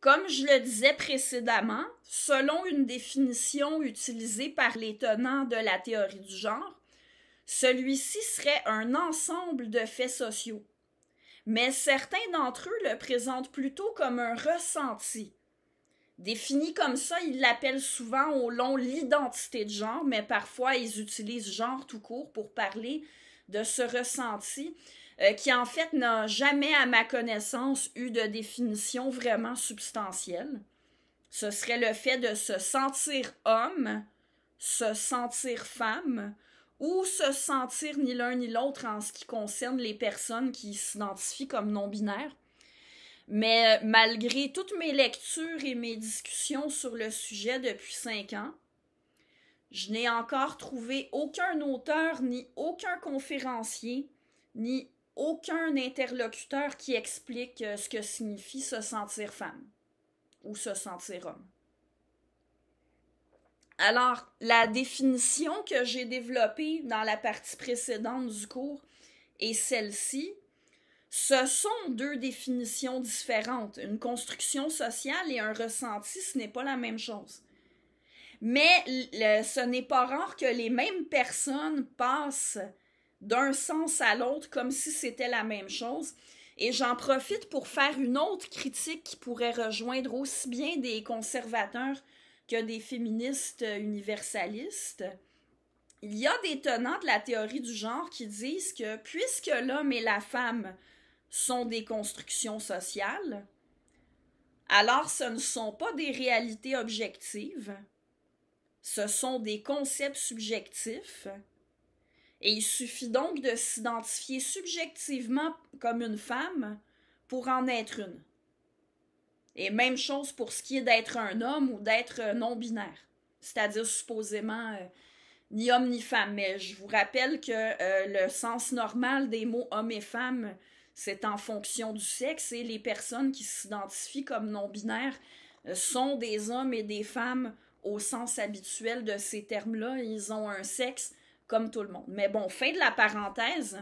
Comme je le disais précédemment, selon une définition utilisée par les tenants de la théorie du genre, celui-ci serait un ensemble de faits sociaux. Mais certains d'entre eux le présentent plutôt comme un ressenti. Défini comme ça, ils l'appellent souvent au long l'identité de genre, mais parfois ils utilisent genre tout court pour parler de ce ressenti qui en fait n'a jamais, à ma connaissance, eu de définition vraiment substantielle. Ce serait le fait de se sentir homme, se sentir femme, ou se sentir ni l'un ni l'autre en ce qui concerne les personnes qui s'identifient comme non-binaires. Mais malgré toutes mes lectures et mes discussions sur le sujet depuis 5 ans, je n'ai encore trouvé aucun auteur, ni aucun conférencier, ni aucun interlocuteur qui explique ce que signifie se sentir femme ou se sentir homme. Alors, la définition que j'ai développée dans la partie précédente du cours est celle-ci. Ce sont deux définitions différentes. Une construction sociale et un ressenti, ce n'est pas la même chose. Mais ce n'est pas rare que les mêmes personnes passent d'un sens à l'autre comme si c'était la même chose. Et j'en profite pour faire une autre critique qui pourrait rejoindre aussi bien des conservateurs que des féministes universalistes. Il y a des tenants de la théorie du genre qui disent que puisque l'homme et la femme sont des constructions sociales, alors ce ne sont pas des réalités objectives, ce sont des concepts subjectifs, et il suffit donc de s'identifier subjectivement comme une femme pour en être une. Et même chose pour ce qui est d'être un homme ou d'être non-binaire, c'est-à-dire supposément ni homme ni femme. Mais je vous rappelle que le sens normal des mots homme et femme, c'est en fonction du sexe, et les personnes qui s'identifient comme non-binaires sont des hommes et des femmes au sens habituel de ces termes-là. Ils ont un sexe comme tout le monde. Mais bon, fin de la parenthèse.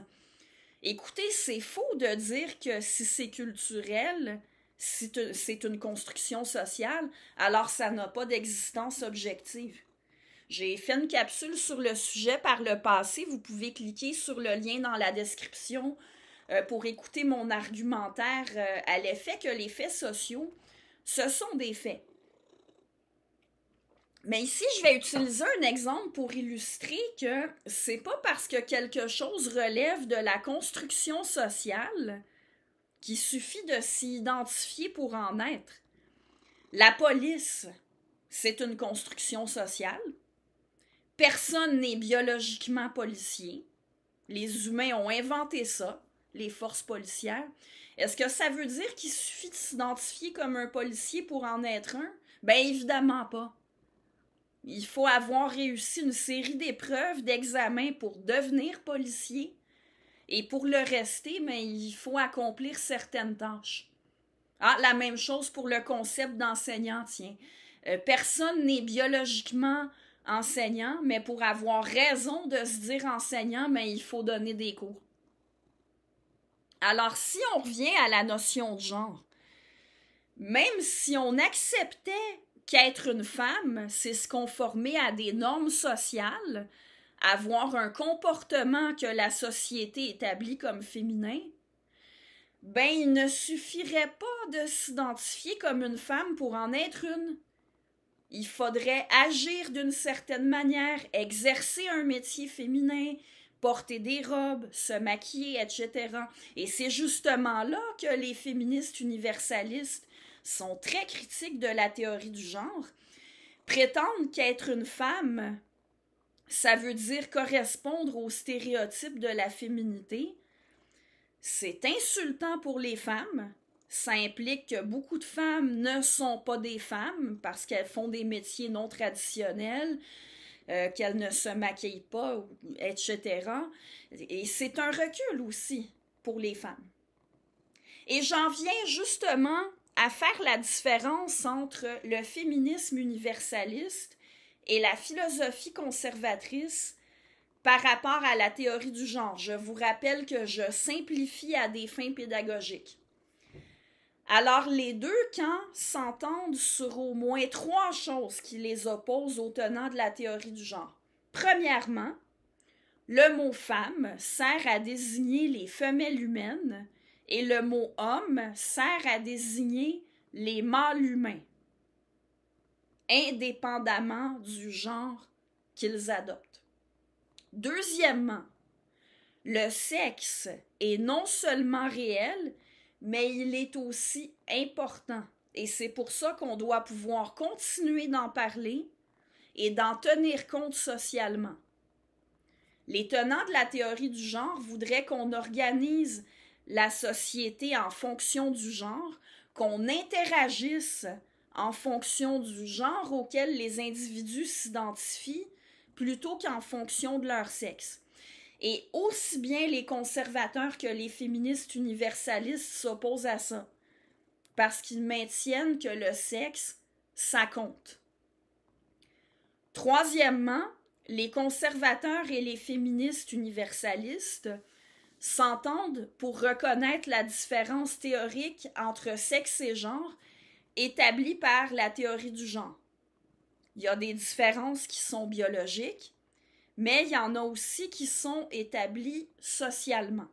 Écoutez, c'est faux de dire que si c'est culturel, si c'est une construction sociale, alors ça n'a pas d'existence objective. J'ai fait une capsule sur le sujet par le passé. Vous pouvez cliquer sur le lien dans la description pour écouter mon argumentaire à l'effet que les faits sociaux, ce sont des faits. Mais ici, je vais utiliser un exemple pour illustrer que c'est pas parce que quelque chose relève de la construction sociale qu'il suffit de s'y identifier pour en être. La police, c'est une construction sociale. Personne n'est biologiquement policier. Les humains ont inventé ça, les forces policières. Est-ce que ça veut dire qu'il suffit de s'identifier comme un policier pour en être un? Ben évidemment pas. Il faut avoir réussi une série d'épreuves, d'examens pour devenir policier. Et pour le rester, mais il faut accomplir certaines tâches. Ah, la même chose pour le concept d'enseignant, tiens. Personne n'est biologiquement enseignant, mais pour avoir raison de se dire enseignant, mais il faut donner des cours. Alors, si on revient à la notion de genre, même si on acceptait qu'être une femme, c'est se conformer à des normes sociales, avoir un comportement que la société établit comme féminin, ben il ne suffirait pas de s'identifier comme une femme pour en être une. Il faudrait agir d'une certaine manière, exercer un métier féminin, porter des robes, se maquiller, etc. Et c'est justement là que les féministes universalistes sont très critiques de la théorie du genre, prétendent qu'être une femme, ça veut dire correspondre aux stéréotypes de la féminité. C'est insultant pour les femmes. Ça implique que beaucoup de femmes ne sont pas des femmes parce qu'elles font des métiers non traditionnels, qu'elles ne se maquillent pas, etc. Et c'est un recul aussi pour les femmes. Et j'en viens justement à faire la différence entre le féminisme universaliste et la philosophie conservatrice par rapport à la théorie du genre. Je vous rappelle que je simplifie à des fins pédagogiques. Alors, les deux camps s'entendent sur au moins 3 choses qui les opposent aux tenants de la théorie du genre. Premièrement, le mot femme sert à désigner les femelles humaines et le mot homme sert à désigner les mâles humains, indépendamment du genre qu'ils adoptent. Deuxièmement, le sexe est non seulement réel, mais il est aussi important. Et c'est pour ça qu'on doit pouvoir continuer d'en parler et d'en tenir compte socialement. Les tenants de la théorie du genre voudraient qu'on organise la société en fonction du genre, qu'on interagisse en fonction du genre auquel les individus s'identifient, plutôt qu'en fonction de leur sexe. Et aussi bien les conservateurs que les féministes universalistes s'opposent à ça, parce qu'ils maintiennent que le sexe, ça compte. Troisièmement, les conservateurs et les féministes universalistes s'entendent pour reconnaître la différence théorique entre sexe et genre établie par la théorie du genre. Il y a des différences qui sont biologiques, mais il y en a aussi qui sont établies socialement.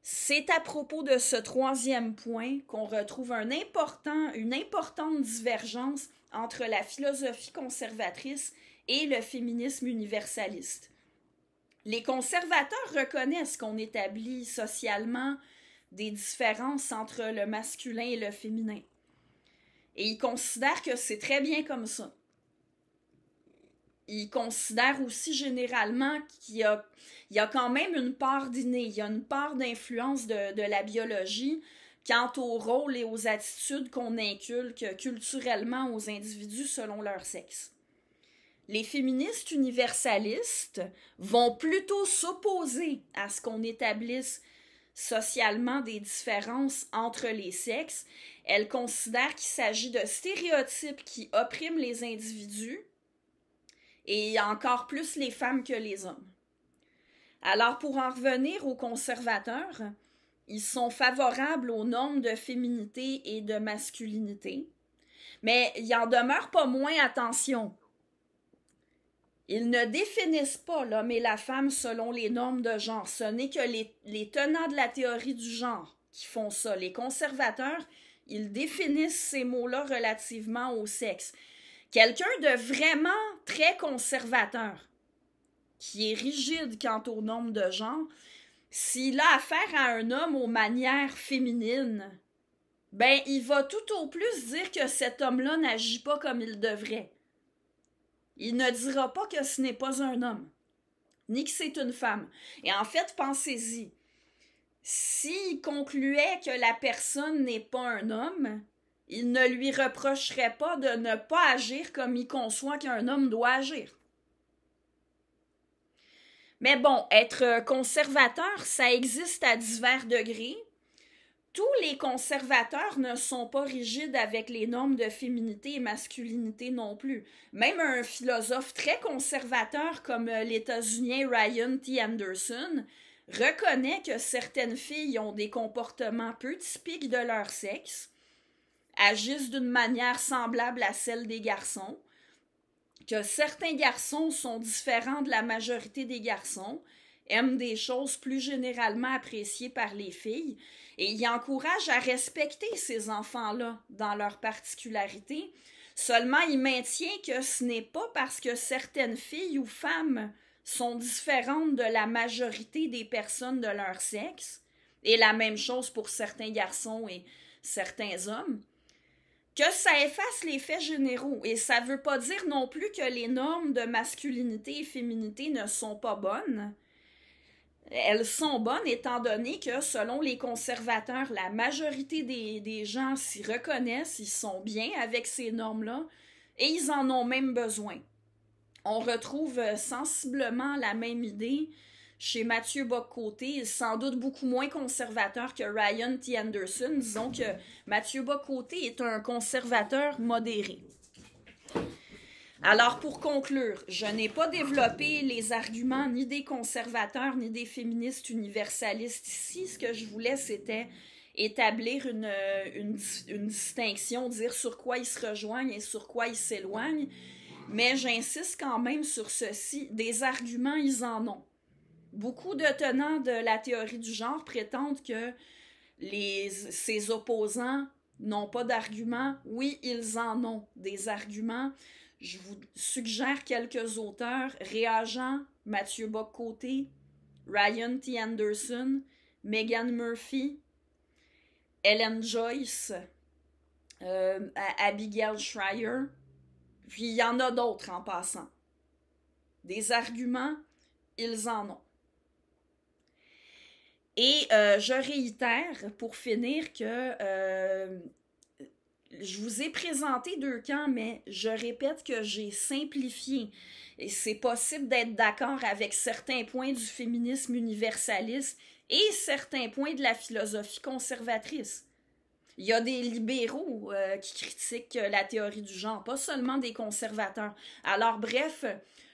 C'est à propos de ce troisième point qu'on retrouve une importante divergence entre la philosophie conservatrice et le féminisme universaliste. Les conservateurs reconnaissent qu'on établit socialement des différences entre le masculin et le féminin. Et ils considèrent que c'est très bien comme ça. Ils considèrent aussi généralement qu'il y a quand même une part d'inné, il y a une part d'influence de la biologie quant au rôle et aux attitudes qu'on inculque culturellement aux individus selon leur sexe. Les féministes universalistes vont plutôt s'opposer à ce qu'on établisse socialement des différences entre les sexes. Elles considèrent qu'il s'agit de stéréotypes qui oppriment les individus et encore plus les femmes que les hommes. Alors, pour en revenir aux conservateurs, ils sont favorables aux normes de féminité et de masculinité, mais ils en demeurent pas moins, attention. Ils ne définissent pas l'homme et la femme selon les normes de genre. Ce n'est que les tenants de la théorie du genre qui font ça. Les conservateurs, ils définissent ces mots-là relativement au sexe. Quelqu'un de vraiment très conservateur, qui est rigide quant aux normes de genre, s'il a affaire à un homme aux manières féminines, ben il va tout au plus dire que cet homme-là n'agit pas comme il devrait. Il ne dira pas que ce n'est pas un homme, ni que c'est une femme. Et en fait, pensez-y, s'il concluait que la personne n'est pas un homme, il ne lui reprocherait pas de ne pas agir comme il conçoit qu'un homme doit agir. Mais bon, être conservateur, ça existe à divers degrés. Tous les conservateurs ne sont pas rigides avec les normes de féminité et masculinité non plus. Même un philosophe très conservateur comme l'États-Unien Ryan T. Anderson reconnaît que certaines filles ont des comportements peu typiques de leur sexe, agissent d'une manière semblable à celle des garçons, que certains garçons sont différents de la majorité des garçons, aiment des choses plus généralement appréciées par les filles, et il encourage à respecter ces enfants-là dans leurs particularités. Seulement, il maintient que ce n'est pas parce que certaines filles ou femmes sont différentes de la majorité des personnes de leur sexe, et la même chose pour certains garçons et certains hommes, que ça efface les faits généraux. Et ça ne veut pas dire non plus que les normes de masculinité et féminité ne sont pas bonnes. Elles sont bonnes étant donné que, selon les conservateurs, la majorité des gens s'y reconnaissent, ils sont bien avec ces normes-là, et ils en ont même besoin. On retrouve sensiblement la même idée chez Mathieu Bock-Côté, sans doute beaucoup moins conservateur que Ryan T. Anderson. Disons que Mathieu Bock-Côté est un conservateur modéré. Alors, pour conclure, je n'ai pas développé les arguments ni des conservateurs ni des féministes universalistes ici. Ce que je voulais, c'était établir une distinction, dire sur quoi ils se rejoignent et sur quoi ils s'éloignent, mais j'insiste quand même sur ceci, des arguments, ils en ont. Beaucoup de tenants de la théorie du genre prétendent que ses opposants n'ont pas d'arguments. Oui, ils en ont des arguments. Je vous suggère quelques auteurs: Réa Jean, Mathieu Bock-Côté, Ryan T. Anderson, Megan Murphy, Ellen Joyce, Abigail Shrier, puis il y en a d'autres en passant. Des arguments, ils en ont. Et je réitère, pour finir, que je vous ai présenté deux camps, mais je répète que j'ai simplifié. Et c'est possible d'être d'accord avec certains points du féminisme universaliste et certains points de la philosophie conservatrice. Il y a des libéraux qui critiquent la théorie du genre, pas seulement des conservateurs. Alors bref,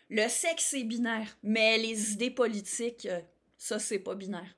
le sexe est binaire, mais les idées politiques, ça c'est pas binaire.